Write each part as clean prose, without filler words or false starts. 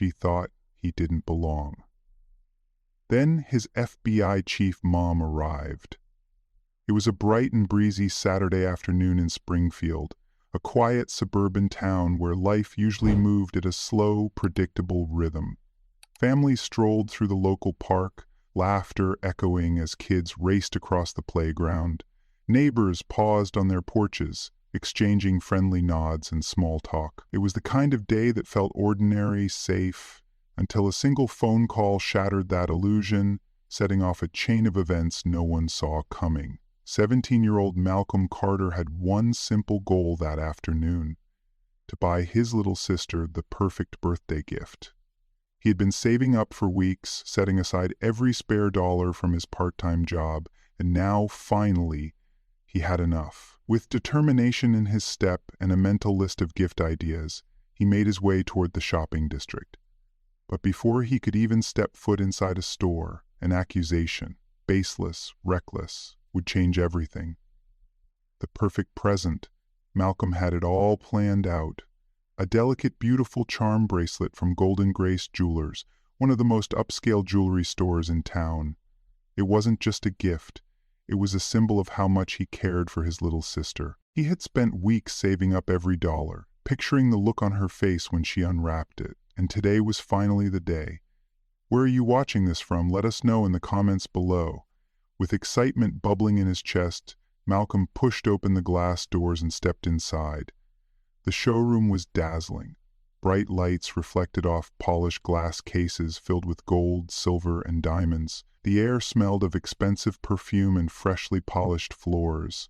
she thought he didn't belong. Then his FBI chief mom arrived. It was a bright and breezy Saturday afternoon in Springfield, a quiet suburban town where life usually moved at a slow, predictable rhythm. Families strolled through the local park, laughter echoing as kids raced across the playground. Neighbors paused on their porches, exchanging friendly nods and small talk. It was the kind of day that felt ordinary, safe, until a single phone call shattered that illusion, setting off a chain of events no one saw coming. 17-year-old Malcolm Carter had one simple goal that afternoon: to buy his little sister the perfect birthday gift. He had been saving up for weeks, setting aside every spare dollar from his part-time job, and now, finally, he had enough. With determination in his step and a mental list of gift ideas, he made his way toward the shopping district. But before he could even step foot inside a store, an accusation, baseless, reckless, would change everything. The perfect present. Malcolm had it all planned out. A delicate, beautiful charm bracelet from Golden Grace Jewelers, one of the most upscale jewelry stores in town. It wasn't just a gift. It was a symbol of how much he cared for his little sister. He had spent weeks saving up every dollar, picturing the look on her face when she unwrapped it, and today was finally the day. Where are you watching this from? Let us know in the comments below. With excitement bubbling in his chest, Malcolm pushed open the glass doors and stepped inside. The showroom was dazzling. Bright lights reflected off polished glass cases filled with gold, silver, and diamonds. The air smelled of expensive perfume and freshly polished floors.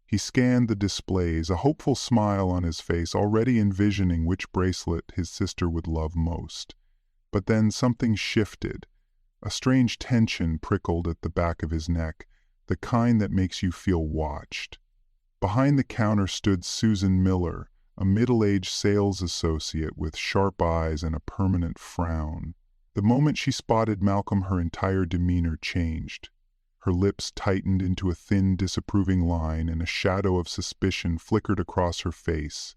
He scanned the displays, a hopeful smile on his face, already envisioning which bracelet his sister would love most. But then something shifted. A strange tension prickled at the back of his neck, the kind that makes you feel watched. Behind the counter stood Susan Miller, a middle-aged sales associate with sharp eyes and a permanent frown. The moment she spotted Malcolm, her entire demeanor changed. Her lips tightened into a thin, disapproving line, and a shadow of suspicion flickered across her face.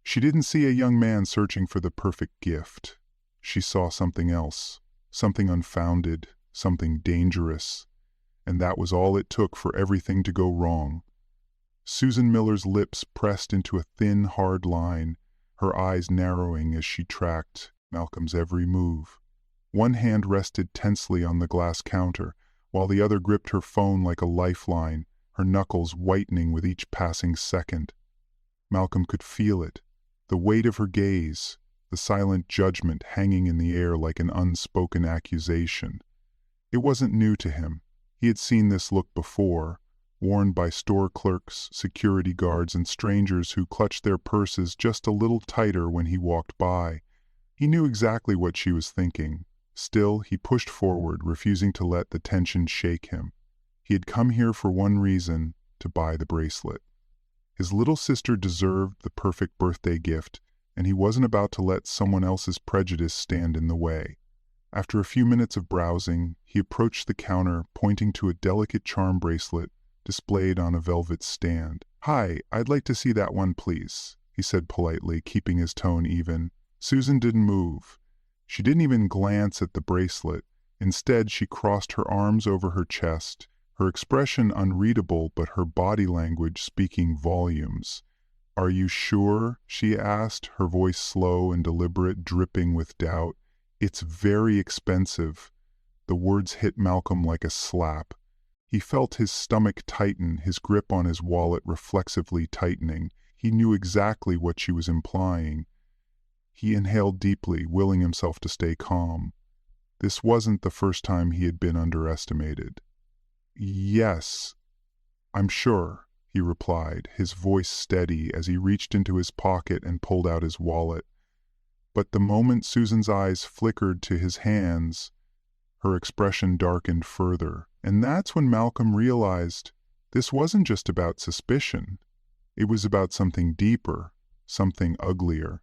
She didn't see a young man searching for the perfect gift. She saw something else, something unfounded, something dangerous. And that was all it took for everything to go wrong. Susan Miller's lips pressed into a thin, hard line, her eyes narrowing as she tracked Malcolm's every move. One hand rested tensely on the glass counter, while the other gripped her phone like a lifeline, her knuckles whitening with each passing second. Malcolm could feel it, the weight of her gaze, the silent judgment hanging in the air like an unspoken accusation. It wasn't new to him. He had seen this look before, worn by store clerks, security guards, and strangers who clutched their purses just a little tighter when he walked by. He knew exactly what she was thinking. Still, he pushed forward, refusing to let the tension shake him. He had come here for one reason: to buy the bracelet. His little sister deserved the perfect birthday gift, and he wasn't about to let someone else's prejudice stand in the way. After a few minutes of browsing, he approached the counter, pointing to a delicate charm bracelet displayed on a velvet stand. "Hi, I'd like to see that one, please," he said politely, keeping his tone even. Susan didn't move. She didn't even glance at the bracelet. Instead, she crossed her arms over her chest, her expression unreadable but her body language speaking volumes. "Are you sure?" she asked, her voice slow and deliberate, dripping with doubt. "It's very expensive." The words hit Malcolm like a slap. He felt his stomach tighten, his grip on his wallet reflexively tightening. He knew exactly what she was implying. He inhaled deeply, willing himself to stay calm. This wasn't the first time he had been underestimated. "Yes, I'm sure," he replied, his voice steady as he reached into his pocket and pulled out his wallet. But the moment Susan's eyes flickered to his hands, her expression darkened further. And that's when Malcolm realized this wasn't just about suspicion. It was about something deeper, something uglier.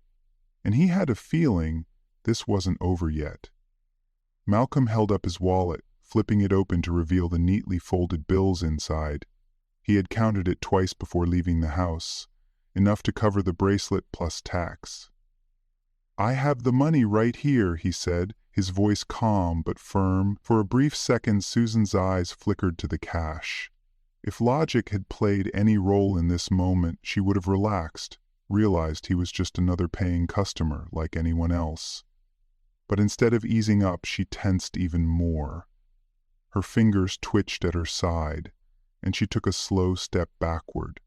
And he had a feeling this wasn't over yet. Malcolm held up his wallet, flipping it open to reveal the neatly folded bills inside. He had counted it twice before leaving the house, enough to cover the bracelet plus tax. "I have the money right here," he said, his voice calm but firm. For a brief second, Susan's eyes flickered to the cash. If logic had played any role in this moment, she would have relaxed, realized he was just another paying customer like anyone else. But instead of easing up, she tensed even more. Her fingers twitched at her side, and she took a slow step backward,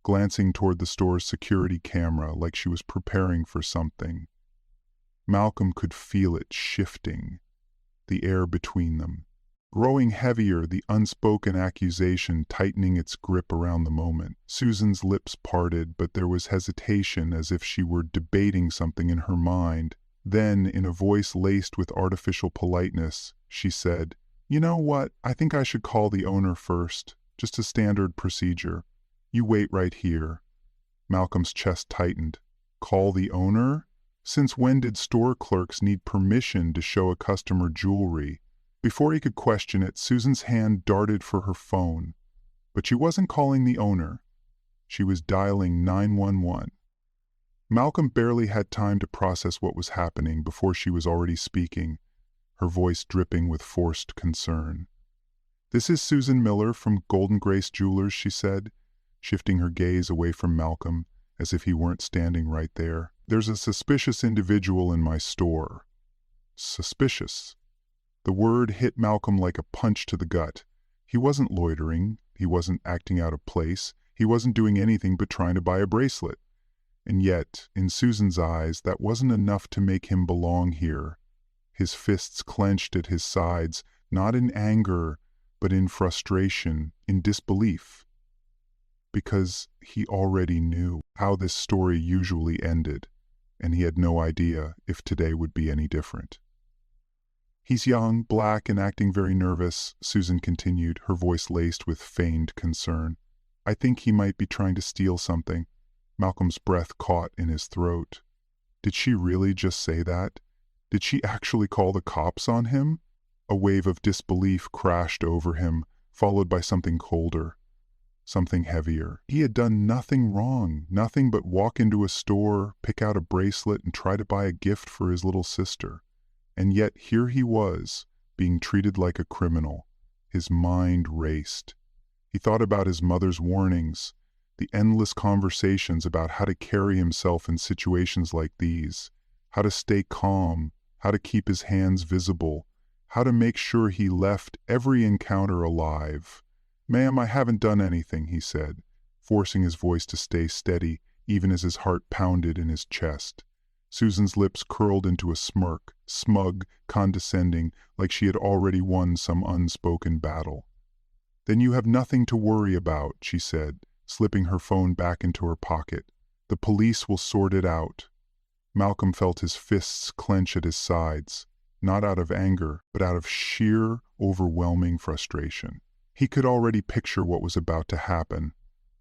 glancing toward the store's security camera like she was preparing for something. Malcolm could feel it shifting, the air between them. Growing heavier, the unspoken accusation tightening its grip around the moment. Susan's lips parted, but there was hesitation, as if she were debating something in her mind. Then, in a voice laced with artificial politeness, she said, "You know what? I think I should call the owner first. Just a standard procedure. You wait right here." Malcolm's chest tightened. Call the owner? Since when did store clerks need permission to show a customer jewelry? Before he could question it, Susan's hand darted for her phone. But she wasn't calling the owner. She was dialing 911. Malcolm barely had time to process what was happening before she was already speaking, her voice dripping with forced concern. "This is Susan Miller from Golden Grace Jewelers," she said, shifting her gaze away from Malcolm, as if he weren't standing right there. "There's a suspicious individual in my store." Suspicious. The word hit Malcolm like a punch to the gut. He wasn't loitering, he wasn't acting out of place, he wasn't doing anything but trying to buy a bracelet. And yet, in Susan's eyes, that wasn't enough to make him belong here. His fists clenched at his sides, not in anger, but in frustration, in disbelief. Because he already knew how this story usually ended, and he had no idea if today would be any different. "He's young, black, and acting very nervous," Susan continued, her voice laced with feigned concern. "I think he might be trying to steal something." Malcolm's breath caught in his throat. Did she really just say that? Did she actually call the cops on him? A wave of disbelief crashed over him, followed by something colder, something heavier. He had done nothing wrong, nothing but walk into a store, pick out a bracelet, and try to buy a gift for his little sister. And yet here he was, being treated like a criminal. His mind raced. He thought about his mother's warnings, the endless conversations about how to carry himself in situations like these, how to stay calm, how to keep his hands visible, how to make sure he left every encounter alive. "Ma'am, I haven't done anything," he said, forcing his voice to stay steady even as his heart pounded in his chest. Susan's lips curled into a smirk, smug, condescending, like she had already won some unspoken battle. "Then you have nothing to worry about," she said, slipping her phone back into her pocket. "The police will sort it out." Malcolm felt his fists clench at his sides, not out of anger, but out of sheer, overwhelming frustration. He could already picture what was about to happen.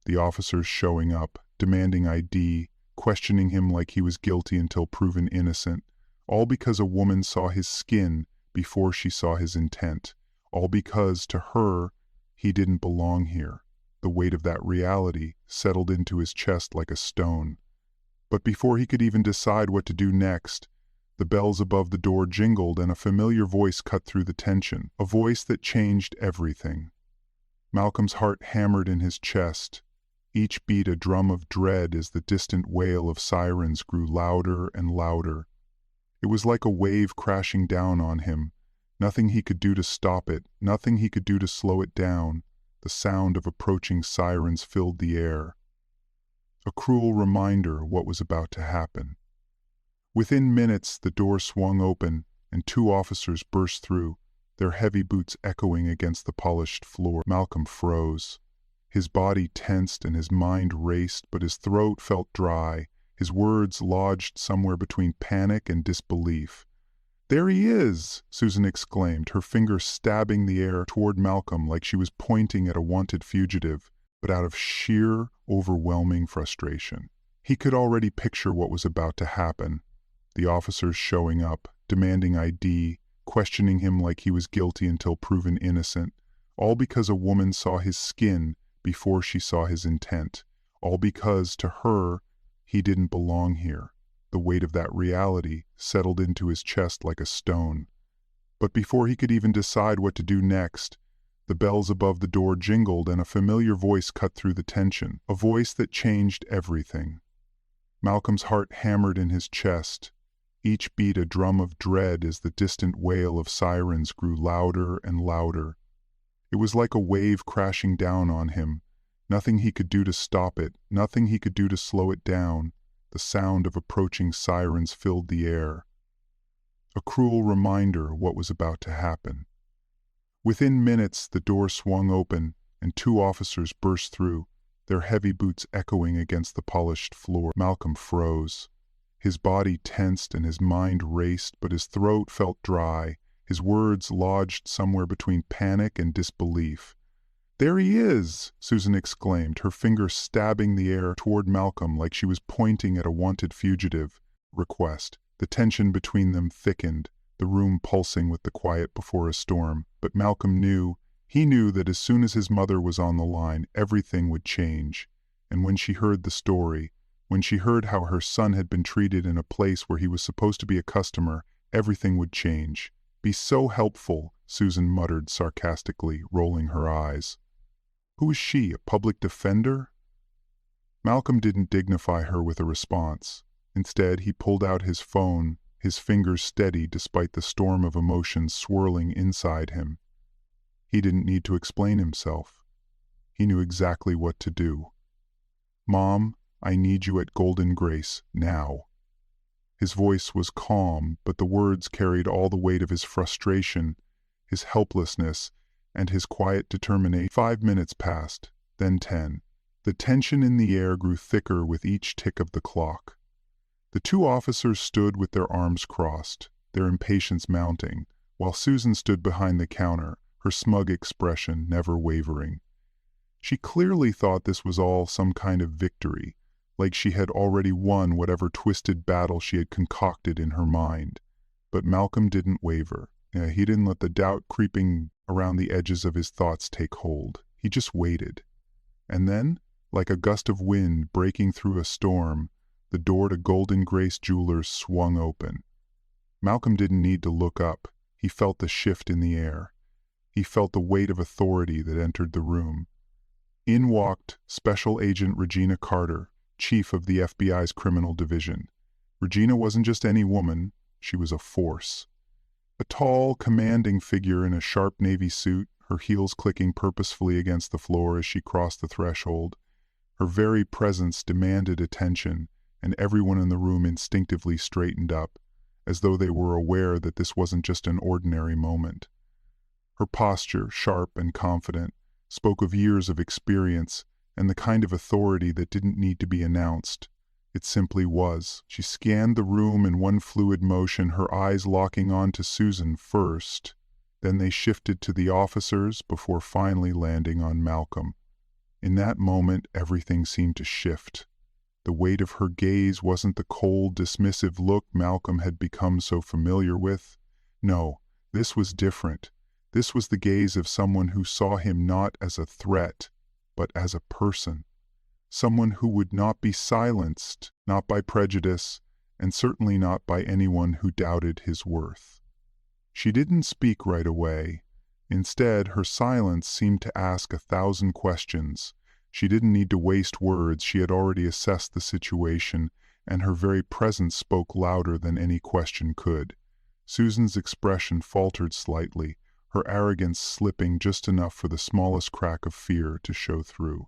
The officers showing up, demanding ID, questioning him like he was guilty until proven innocent, all because a woman saw his skin before she saw his intent, all because, to her, he didn't belong here. The weight of that reality settled into his chest like a stone. But before he could even decide what to do next, the bells above the door jingled and a familiar voice cut through the tension, a voice that changed everything. Malcolm's heart hammered in his chest, each beat a drum of dread as the distant wail of sirens grew louder and louder. It was like a wave crashing down on him. Nothing he could do to stop it, nothing he could do to slow it down. The sound of approaching sirens filled the air. A cruel reminder of what was about to happen. Within minutes, the door swung open, and two officers burst through, their heavy boots echoing against the polished floor. Malcolm froze. His body tensed and his mind raced, but his throat felt dry, his words lodged somewhere between panic and disbelief. "There he is!" Susan exclaimed, her finger stabbing the air toward Malcolm like she was pointing at a wanted fugitive, but out of sheer, overwhelming frustration. He could already picture what was about to happen. The officers showing up, demanding ID, questioning him like he was guilty until proven innocent, all because a woman saw his skin before she saw his intent, all because, to her, he didn't belong here. The weight of that reality settled into his chest like a stone. But before he could even decide what to do next, the bells above the door jingled and a familiar voice cut through the tension, a voice that changed everything. Malcolm's heart hammered in his chest, each beat a drum of dread as the distant wail of sirens grew louder and louder. It was like a wave crashing down on him. Nothing he could do to stop it, nothing he could do to slow it down. The sound of approaching sirens filled the air, a cruel reminder of what was about to happen. Within minutes, the door swung open, and two officers burst through, their heavy boots echoing against the polished floor. Malcolm froze. His body tensed and his mind raced, but his throat felt dry, his words lodged somewhere between panic and disbelief. "There he is!" Susan exclaimed, her finger stabbing the air toward Malcolm like she was pointing at a wanted fugitive. Request. The tension between them thickened, the room pulsing with the quiet before a storm. But Malcolm knew, he knew that as soon as his mother was on the line, everything would change. And when she heard the story, when she heard how her son had been treated in a place where he was supposed to be a customer, everything would change. "Be so helpful," Susan muttered sarcastically, rolling her eyes. Who is she, a public defender? Malcolm didn't dignify her with a response. Instead, he pulled out his phone, his fingers steady despite the storm of emotions swirling inside him. He didn't need to explain himself. He knew exactly what to do. "Mom, I need you at Golden Grace, now." His voice was calm, but the words carried all the weight of his frustration, his helplessness, and his quiet determination. 5 minutes passed, then 10. The tension in the air grew thicker with each tick of the clock. The two officers stood with their arms crossed, their impatience mounting, while Susan stood behind the counter, her smug expression never wavering. She clearly thought this was all some kind of victory, like she had already won whatever twisted battle she had concocted in her mind. But Malcolm didn't waver. He didn't let the doubt creeping around the edges of his thoughts take hold. He just waited. And then, like a gust of wind breaking through a storm, the door to Golden Grace Jewelers swung open. Malcolm didn't need to look up. He felt the shift in the air. He felt the weight of authority that entered the room. In walked Special Agent Regina Carter, chief of the FBI's criminal division. Regina wasn't just any woman, she was a force. A tall, commanding figure in a sharp navy suit, her heels clicking purposefully against the floor as she crossed the threshold. Her very presence demanded attention, and everyone in the room instinctively straightened up, as though they were aware that this wasn't just an ordinary moment. Her posture, sharp and confident, spoke of years of experience and the kind of authority that didn't need to be announced. It simply was. She scanned the room in one fluid motion, her eyes locking on to Susan first. Then they shifted to the officers before finally landing on Malcolm. In that moment, everything seemed to shift. The weight of her gaze wasn't the cold, dismissive look Malcolm had become so familiar with. No, this was different. This was the gaze of someone who saw him not as a threat, but as a person. Someone who would not be silenced, not by prejudice, and certainly not by anyone who doubted his worth. She didn't speak right away. Instead, her silence seemed to ask 1,000 questions. She didn't need to waste words. She had already assessed the situation, and her very presence spoke louder than any question could. Susan's expression faltered slightly, her arrogance slipping just enough for the smallest crack of fear to show through.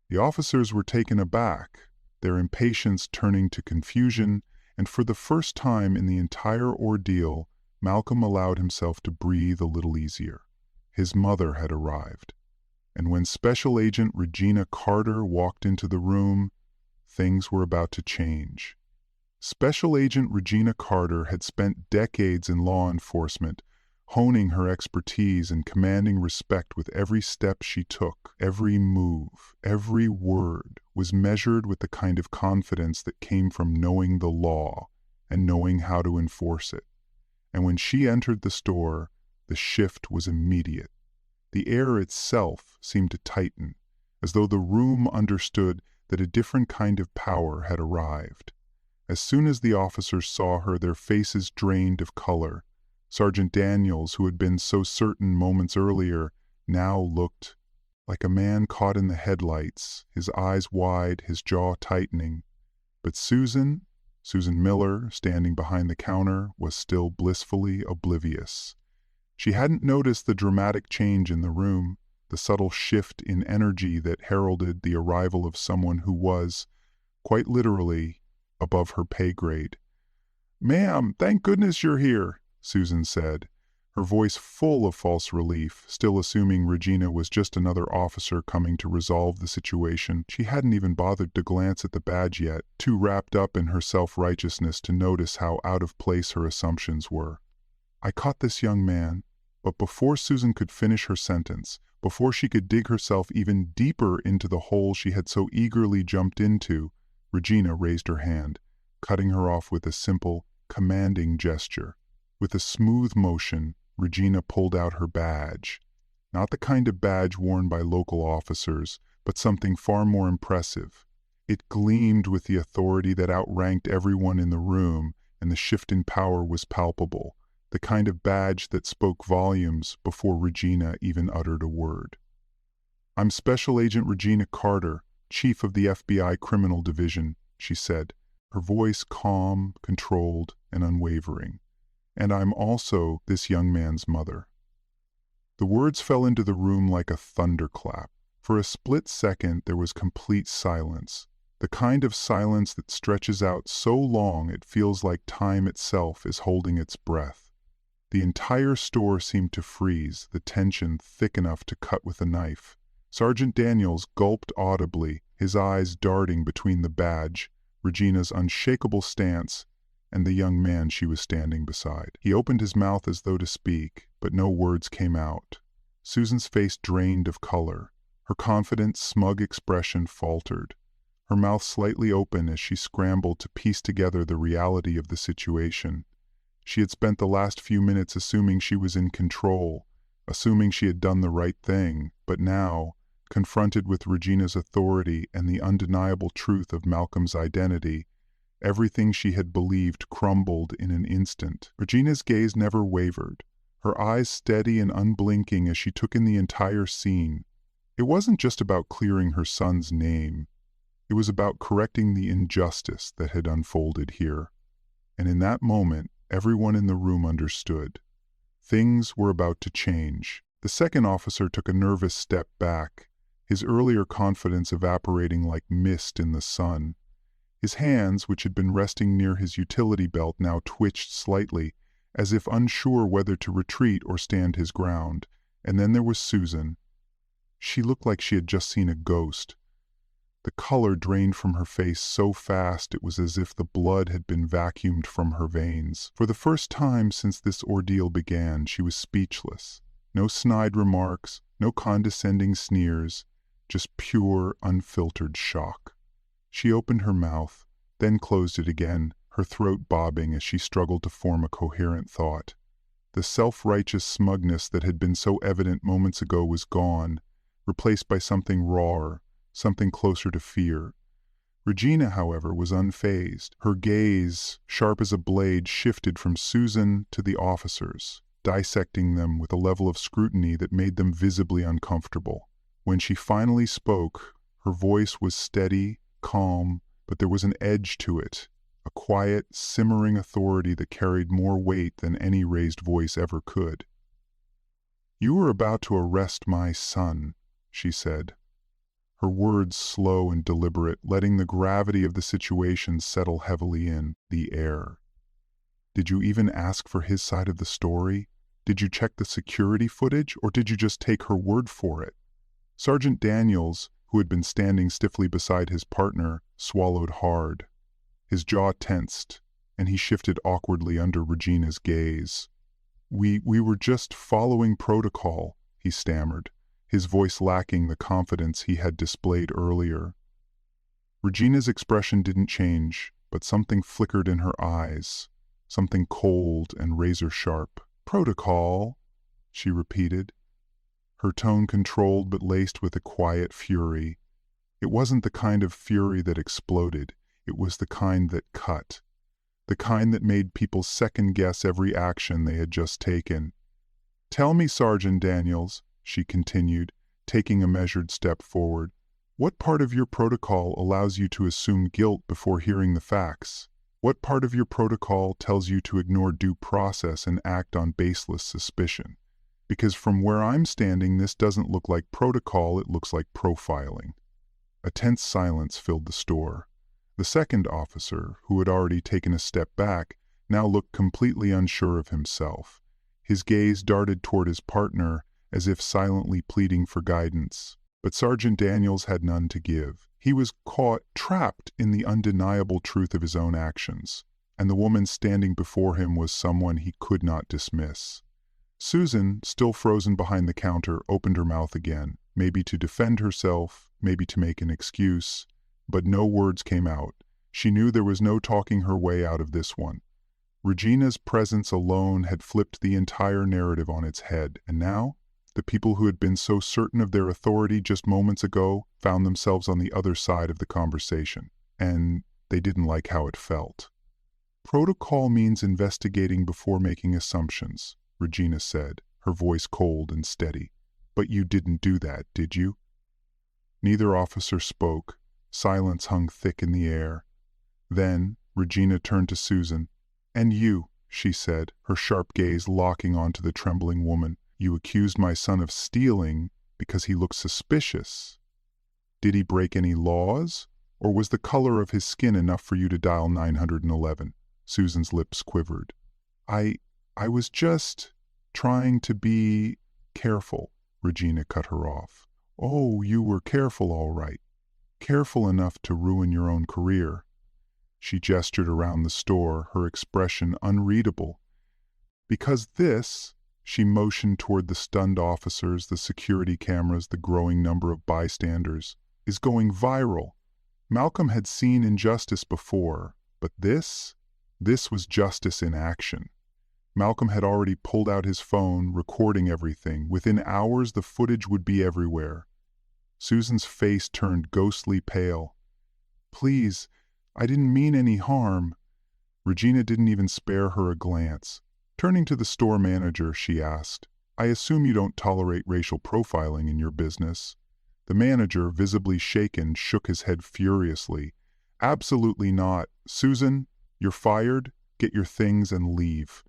The officers were taken aback, their impatience turning to confusion, and for the first time in the entire ordeal, Malcolm allowed himself to breathe a little easier. His mother had arrived, and when Special Agent Regina Carter walked into the room, things were about to change. Special Agent Regina Carter had spent decades in law enforcement, honing her expertise and commanding respect with every step she took. Every move, every word was measured with the kind of confidence that came from knowing the law and knowing how to enforce it. And when she entered the store, the shift was immediate. The air itself seemed to tighten, as though the room understood that a different kind of power had arrived. As soon as the officers saw her, their faces drained of color. Sergeant Daniels, who had been so certain moments earlier, now looked like a man caught in the headlights, his eyes wide, his jaw tightening. But Susan Miller, standing behind the counter, was still blissfully oblivious. She hadn't noticed the dramatic change in the room, the subtle shift in energy that heralded the arrival of someone who was, quite literally, above her pay grade. "Ma'am, thank goodness you're here," Susan said, her voice full of false relief, still assuming Regina was just another officer coming to resolve the situation. She hadn't even bothered to glance at the badge yet, too wrapped up in her self-righteousness to notice how out of place her assumptions were. "I caught this young man," but before Susan could finish her sentence, before she could dig herself even deeper into the hole she had so eagerly jumped into, Regina raised her hand, cutting her off with a simple, commanding gesture. With a smooth motion, Regina pulled out her badge. Not the kind of badge worn by local officers, but something far more impressive. It gleamed with the authority that outranked everyone in the room, and the shift in power was palpable, the kind of badge that spoke volumes before Regina even uttered a word. "I'm Special Agent Regina Carter, Chief of the FBI Criminal Division," she said, her voice calm, controlled, and unwavering. "And I'm also this young man's mother." The words fell into the room like a thunderclap. For a split second there was complete silence, the kind of silence that stretches out so long it feels like time itself is holding its breath. The entire store seemed to freeze, the tension thick enough to cut with a knife. Sergeant Daniels gulped audibly, his eyes darting between the badge, Regina's unshakable stance, and the young man she was standing beside. He opened his mouth as though to speak, but no words came out. Susan's face drained of color. Her confident, smug expression faltered, her mouth slightly open as she scrambled to piece together the reality of the situation. She had spent the last few minutes assuming she was in control, assuming she had done the right thing, but now, confronted with Regina's authority and the undeniable truth of Malcolm's identity, everything she had believed crumbled in an instant. Regina's gaze never wavered, her eyes steady and unblinking as she took in the entire scene. It wasn't just about clearing her son's name. It was about correcting the injustice that had unfolded here. And in that moment, everyone in the room understood. Things were about to change. The second officer took a nervous step back, his earlier confidence evaporating like mist in the sun. His hands, which had been resting near his utility belt, now twitched slightly, as if unsure whether to retreat or stand his ground. And then there was Susan. She looked like she had just seen a ghost. The color drained from her face so fast it was as if the blood had been vacuumed from her veins. For the first time since this ordeal began, she was speechless. No snide remarks, no condescending sneers, just pure, unfiltered shock. She opened her mouth, then closed it again, her throat bobbing as she struggled to form a coherent thought. The self-righteous smugness that had been so evident moments ago was gone, replaced by something rawer, something closer to fear. Regina, however, was unfazed. Her gaze, sharp as a blade, shifted from Susan to the officers, dissecting them with a level of scrutiny that made them visibly uncomfortable. When she finally spoke, her voice was steady, calm, but there was an edge to it, a quiet, simmering authority that carried more weight than any raised voice ever could. "You are about to arrest my son," she said, her words slow and deliberate, letting the gravity of the situation settle heavily in the air. "Did you even ask for his side of the story? Did you check the security footage, or did you just take her word for it?" Sergeant Daniels, who had been standing stiffly beside his partner, swallowed hard. His jaw tensed, and he shifted awkwardly under Regina's gaze. We were just following protocol," he stammered, his voice lacking the confidence he had displayed earlier. Regina's expression didn't change, but something flickered in her eyes, something cold and razor-sharp. "Protocol," she repeated, her tone controlled but laced with a quiet fury. It wasn't the kind of fury that exploded. It was the kind that cut. The kind that made people second-guess every action they had just taken. "Tell me, Sergeant Daniels," she continued, taking a measured step forward, "what part of your protocol allows you to assume guilt before hearing the facts? What part of your protocol tells you to ignore due process and act on baseless suspicion? Because from where I'm standing, this doesn't look like protocol, it looks like profiling." A tense silence filled the store. The second officer, who had already taken a step back, now looked completely unsure of himself. His gaze darted toward his partner, as if silently pleading for guidance. But Sergeant Daniels had none to give. He was caught, trapped in the undeniable truth of his own actions, and the woman standing before him was someone he could not dismiss. Susan, still frozen behind the counter, opened her mouth again, maybe to defend herself, maybe to make an excuse, but no words came out. She knew there was no talking her way out of this one. Regina's presence alone had flipped the entire narrative on its head, and now, the people who had been so certain of their authority just moments ago found themselves on the other side of the conversation, and they didn't like how it felt. "Protocol means investigating before making assumptions," Regina said, her voice cold and steady. "But you didn't do that, did you?" Neither officer spoke. Silence hung thick in the air. Then Regina turned to Susan. "And you," she said, her sharp gaze locking onto the trembling woman, "you accused my son of stealing because he looked suspicious. Did he break any laws, or was the color of his skin enough for you to dial 911? Susan's lips quivered. I was just trying to be careful," Regina cut her off. "Oh, you were careful, all right. Careful enough to ruin your own career." She gestured around the store, her expression unreadable. "Because this," she motioned toward the stunned officers, the security cameras, the growing number of bystanders, "is going viral. Malcolm had seen injustice before, but this was justice in action. Malcolm had already pulled out his phone, recording everything. Within hours, the footage would be everywhere." Susan's face turned ghostly pale. "Please, I didn't mean any harm." Regina didn't even spare her a glance. Turning to the store manager, she asked, "I assume you don't tolerate racial profiling in your business?" The manager, visibly shaken, shook his head furiously. "Absolutely not. Susan, you're fired. Get your things and leave."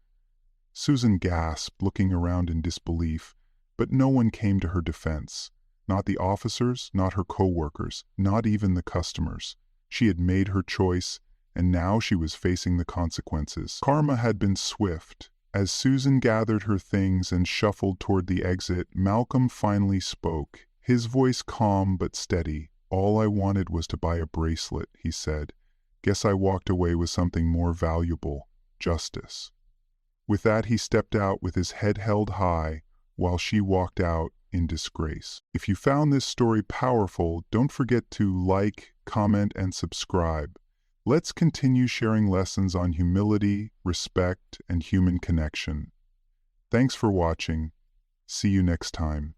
Susan gasped, looking around in disbelief, but no one came to her defense. Not the officers, not her co-workers, not even the customers. She had made her choice, and now she was facing the consequences. Karma had been swift. As Susan gathered her things and shuffled toward the exit, Malcolm finally spoke, his voice calm but steady. "All I wanted was to buy a bracelet," he said. "Guess I walked away with something more valuable, justice." With that, he stepped out with his head held high, while she walked out in disgrace. If you found this story powerful, don't forget to like, comment, and subscribe. Let's continue sharing lessons on humility, respect, and human connection. Thanks for watching. See you next time.